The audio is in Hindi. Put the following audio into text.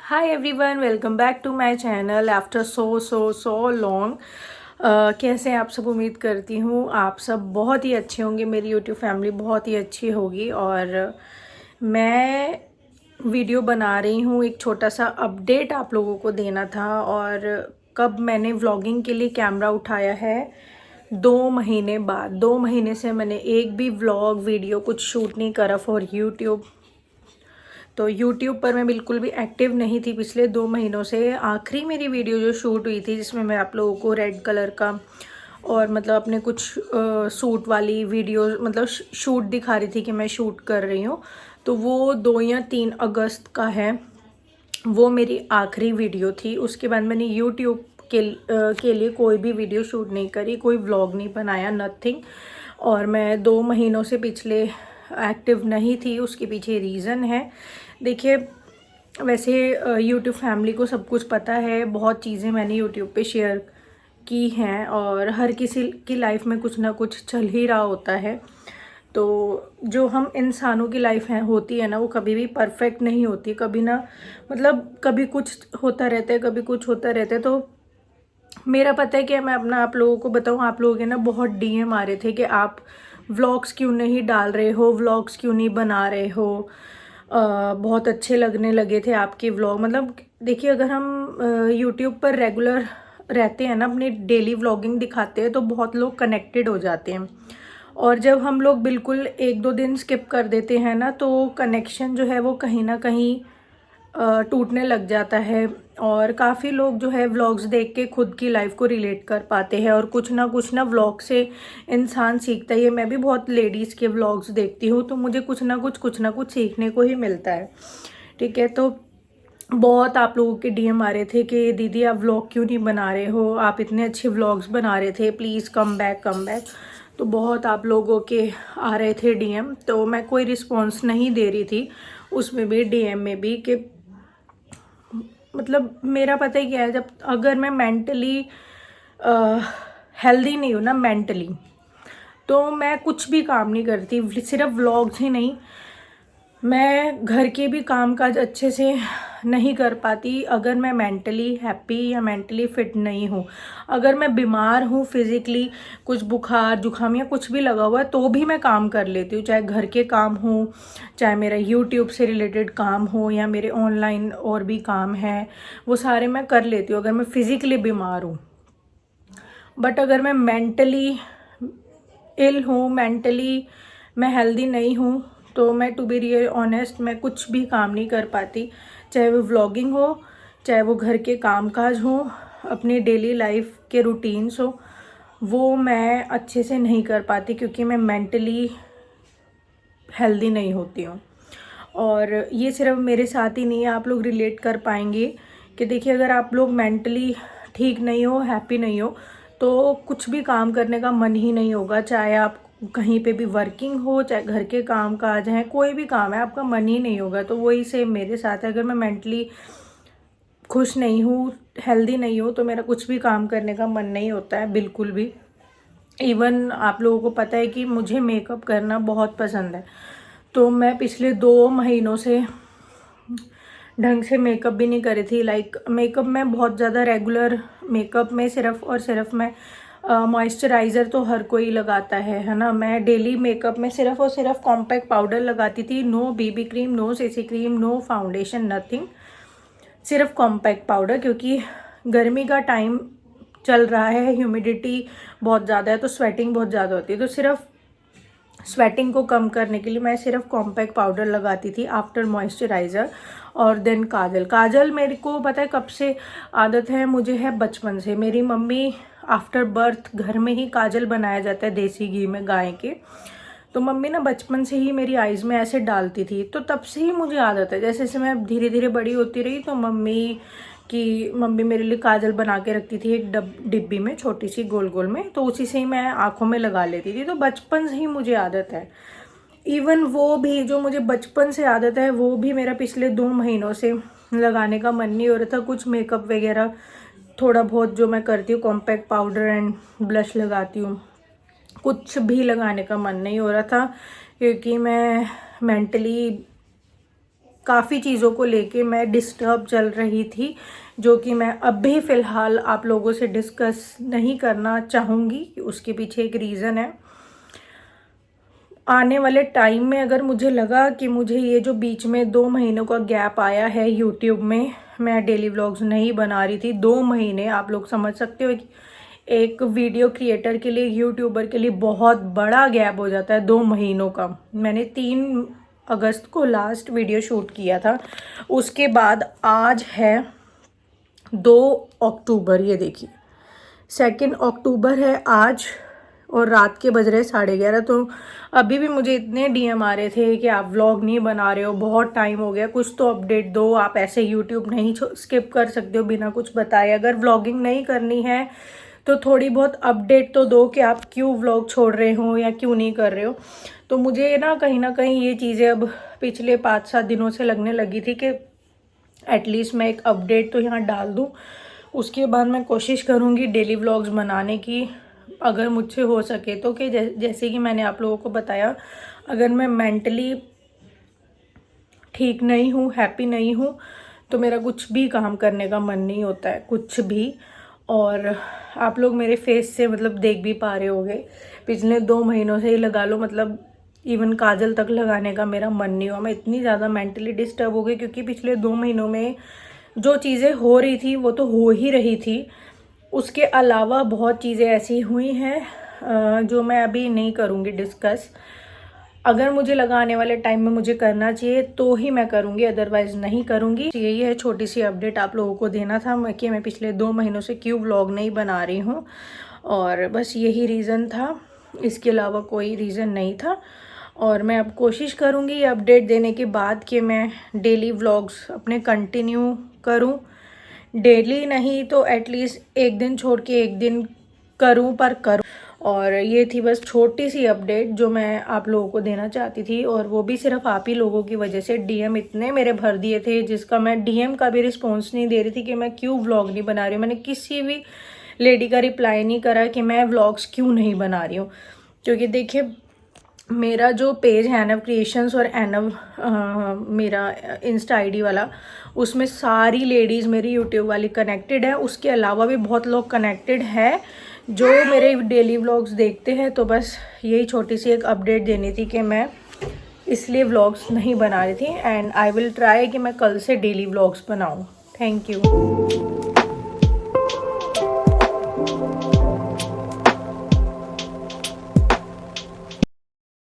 Hi everyone, welcome back to my channel after so long. कैसे हैं आप सब? उम्मीद करती हूँ आप सब बहुत ही अच्छे होंगे। मेरी यूट्यूब फैमिली बहुत ही अच्छी होगी। और मैं वीडियो बना रही हूँ, एक छोटा सा अपडेट आप लोगों को देना था। और कब मैंने व्लॉगिंग के लिए कैमरा उठाया है, 2 महीने बाद। 2 महीने से मैंने एक भी व्लॉग वीडियो कुछ शूट नहीं करा फॉर यूट्यूब। तो YouTube पर मैं बिल्कुल भी एक्टिव नहीं थी पिछले 2 महीनों से। आखिरी मेरी वीडियो जो शूट हुई थी, जिसमें मैं आप लोगों को रेड कलर का और मतलब अपने कुछ सूट वाली वीडियो, मतलब शूट दिखा रही थी कि मैं शूट कर रही हूँ, तो वो 2 या 3 अगस्त का है। वो मेरी आखिरी वीडियो थी। उसके बाद मैंने यूट्यूब के लिए कोई भी वीडियो शूट नहीं करी, कोई व्लॉग नहीं बनाया, नथिंग। और मैं 2 महीनों से पिछले एक्टिव नहीं थी। उसके पीछे रीज़न है, देखिए, वैसे यूट्यूब फैमिली को सब कुछ पता है। बहुत चीज़ें मैंने यूट्यूब पे शेयर की हैं और हर किसी की लाइफ में कुछ ना कुछ चल ही रहा होता है। तो जो हम इंसानों की लाइफ है होती है ना, वो कभी भी परफेक्ट नहीं होती। कभी ना, मतलब कभी कुछ होता रहता है, कभी कुछ होता रहता है। तो मेरा पता है कि मैं अपना आप लोगों को बताऊं, आप लोगों के ना बहुत डीएम आ रहे थे कि आप व्लॉग्स क्यों नहीं डाल रहे हो, व्लॉग्स क्यों नहीं बना रहे हो। बहुत अच्छे लगने लगे थे आपके व्लॉग। मतलब देखिए, अगर हम यूट्यूब पर रेगुलर रहते हैं ना, अपनी डेली व्लॉगिंग दिखाते हैं, तो बहुत लोग कनेक्टेड हो जाते हैं। और जब हम लोग बिल्कुल 1-2 दिन स्किप कर देते हैं ना, तो कनेक्शन जो है वो कहीं ना कहीं टूटने लग जाता है। और काफ़ी लोग जो है व्लॉग्स देख के खुद की लाइफ को रिलेट कर पाते हैं, और कुछ ना व्लॉग से इंसान सीखता ही है। मैं भी बहुत लेडीज़ के व्लॉग्स देखती हूँ, तो मुझे कुछ ना कुछ सीखने को ही मिलता है। ठीक है, तो बहुत आप लोगों के डीएम आ रहे थे कि दीदी आप व्लॉग क्यों नहीं बना रहे हो, आप इतने अच्छे व्लॉग्स बना रहे थे, please come back come back. तो बहुत आप लोगों के आ रहे थे डीएम, तो मैं कोई रिस्पॉन्स नहीं दे रही थी उसमें भी, डीएम में भी। कि मतलब मेरा पता ही क्या है, जब अगर मैं मेंटली हेल्दी नहीं हूँ ना, मेंटली, तो मैं कुछ भी काम नहीं करती। सिर्फ व्लॉग्स ही नहीं, मैं घर के भी काम काज अच्छे से नहीं कर पाती अगर मैं मेंटली हैप्पी या मेंटली फिट नहीं हूँ। अगर मैं बीमार हूँ फिज़िकली, कुछ बुखार जुकाम या कुछ भी लगा हुआ है, तो भी मैं काम कर लेती हूँ। चाहे घर के काम हो, चाहे मेरा यूट्यूब से रिलेटेड काम हो, या मेरे ऑनलाइन और भी काम हैं, वो सारे मैं कर लेती हूँ अगर मैं फिज़िकली बीमार हूँ। बट अगर मैं मेंटली इल हूँ, मेंटली मैं हेल्दी नहीं हूँ, तो मैं टू बी रियल ऑनेस्ट, मैं कुछ भी काम नहीं कर पाती। चाहे वो व्लॉगिंग हो, चाहे वो घर के कामकाज हो, अपनी डेली लाइफ के रूटीन्स हो, वो मैं अच्छे से नहीं कर पाती, क्योंकि मैं मेंटली हेल्दी नहीं होती हूँ। और ये सिर्फ मेरे साथ ही नहीं है, आप लोग रिलेट कर पाएंगे कि देखिए, अगर आप लोग मेंटली ठीक नहीं हो, हैप्पी नहीं हो, तो कुछ भी काम करने का मन ही नहीं होगा। चाहे आप कहीं पे भी वर्किंग हो, चाहे घर के काम काज हैं, कोई भी काम है, आपका मन ही नहीं होगा। तो वही सेम मेरे साथ है, अगर मैं मेंटली खुश नहीं हूँ, हेल्दी नहीं हूँ, तो मेरा कुछ भी काम करने का मन नहीं होता है बिल्कुल भी। इवन आप लोगों को पता है कि मुझे मेकअप करना बहुत पसंद है, तो मैं पिछले 2 महीनों से ढंग से मेकअप भी नहीं करी थी। लाइक मेकअप में बहुत ज़्यादा रेगुलर मेकअप में सिर्फ और सिर्फ मैं मॉइस्चराइज़र तो हर कोई लगाता है ना। मैं डेली मेकअप में सिर्फ और सिर्फ कॉम्पैक्ट पाउडर लगाती थी। No BB cream, no CC cream, no foundation, nothing, सिर्फ कॉम्पैक्ट पाउडर। क्योंकि गर्मी का टाइम चल रहा है, ह्यूमिडिटी बहुत ज़्यादा है, तो स्वेटिंग बहुत ज़्यादा होती है। तो सिर्फ स्वेटिंग को कम करने के लिए मैं सिर्फ कॉम्पैक्ट पाउडर लगाती थी आफ्टर मॉइस्चराइज़र। और देन काजल। काजल मेरे को पता है कब से आदत है, मुझे है बचपन से। मेरी मम्मी आफ्टर बर्थ घर में ही काजल बनाया जाता है देसी घी में, गाय के। तो मम्मी ना बचपन से ही मेरी आइज़ में ऐसे डालती थी, तो तब से ही मुझे आदत है। जैसे जैसे मैं धीरे धीरे बड़ी होती रही, तो मम्मी मेरे लिए काजल बना के रखती थी एक डिब्बी में, छोटी सी गोल गोल में, तो उसी से ही मैं आँखों में लगा लेती थी। तो बचपन से ही मुझे आदत है। इवन वो भी जो मुझे बचपन से आदत है, वो भी मेरा पिछले 2 महीनों से लगाने का मन नहीं हो रहा था। कुछ मेकअप वगैरह थोड़ा बहुत जो मैं करती हूँ, कॉम्पैक्ट पाउडर एंड ब्लश लगाती हूँ, कुछ भी लगाने का मन नहीं हो रहा था, क्योंकि मैं मेंटली काफ़ी चीज़ों को लेके मैं डिस्टर्ब चल रही थी, जो कि मैं अभी फ़िलहाल आप लोगों से डिस्कस नहीं करना चाहूँगी। उसके पीछे एक रीज़न है। आने वाले टाइम में अगर मुझे लगा कि मुझे ये जो बीच में 2 महीनों का गैप आया है यूट्यूब में, मैं डेली व्लॉग्स नहीं बना रही थी 2 महीने, आप लोग समझ सकते हो कि एक वीडियो क्रिएटर के लिए, यूट्यूबर के लिए बहुत बड़ा गैप हो जाता है 2 महीनों का। मैंने 3 अगस्त को लास्ट वीडियो शूट किया था, उसके बाद आज है 2 अक्टूबर, ये देखिए 2 अक्टूबर है आज, और रात के बज रहे 11:30। तो अभी भी मुझे इतने डीएम आ रहे थे कि आप व्लॉग नहीं बना रहे हो, बहुत टाइम हो गया, कुछ तो अपडेट दो, आप ऐसे यूट्यूब नहीं स्किप कर सकते हो बिना कुछ बताए। अगर व्लॉगिंग नहीं करनी है तो थोड़ी बहुत अपडेट तो दो कि आप क्यों व्लॉग छोड़ रहे हो या क्यों नहीं कर रहे हो। तो मुझे ना कहीं ये चीज़ें अब पिछले 5-7 दिनों से लगने लगी थी कि एटलीस्ट मैं एक अपडेट तो यहाँ डाल दूँ। उसके बाद मैं कोशिश करूँगी डेली व्लॉग्स बनाने की, अगर मुझसे हो सके तो। कि जैसे कि मैंने आप लोगों को बताया, अगर मैं मेंटली ठीक नहीं हूँ, हैप्पी नहीं हूँ, तो मेरा कुछ भी काम करने का मन नहीं होता है, कुछ भी। और आप लोग मेरे फेस से मतलब देख भी पा रहे होगे, पिछले 2 महीनों से ही लगा लो, मतलब इवन काजल तक लगाने का मेरा मन नहीं हुआ। मैं इतनी ज़्यादा मेंटली डिस्टर्ब हो गई, क्योंकि पिछले 2 महीनों में जो चीज़ें हो रही थी वो तो हो ही रही थी, उसके अलावा बहुत चीज़ें ऐसी हुई हैं जो मैं अभी नहीं करूँगी डिस्कस। अगर मुझे लगा आने वाले टाइम में मुझे करना चाहिए तो ही मैं करूँगी, अदरवाइज़ नहीं करूँगी। यही है, छोटी सी अपडेट आप लोगों को देना था कि मैं पिछले 2 महीनों से क्यों व्लॉग नहीं बना रही हूँ, और बस यही रीज़न था, इसके अलावा कोई रीज़न नहीं था। और मैं अब कोशिश करूँगी ये अपडेट देने के बाद कि मैं डेली व्लॉग्स अपने कंटिन्यू करूँ, डेली नहीं तो एटलीस्ट एक दिन छोड़ के एक दिन करूँ, पर करूँ। और ये थी बस छोटी सी अपडेट जो मैं आप लोगों को देना चाहती थी, और वो भी सिर्फ आप ही लोगों की वजह से। डीएम इतने मेरे भर दिए थे, जिसका मैं डीएम का भी रिस्पॉन्स नहीं दे रही थी कि मैं क्यों व्लॉग नहीं बना रही हूँ। मैंने किसी भी लेडी का रिप्लाई नहीं करा कि मैं व्लॉग्स क्यों नहीं बना रही हूँ, क्योंकि देखिए मेरा जो पेज है एनव क्रिएशंस और एनव मेरा इंस्टा आईडी वाला, उसमें सारी लेडीज़ मेरी यूट्यूब वाली कनेक्टेड है। उसके अलावा भी बहुत लोग कनेक्टेड है जो मेरे डेली व्लॉग्स देखते हैं। तो बस यही छोटी सी एक अपडेट देनी थी कि मैं इसलिए व्लॉग्स नहीं बना रही थी, एंड आई विल ट्राई कि मैं कल से डेली व्लॉग्स बनाऊँ। Thank you.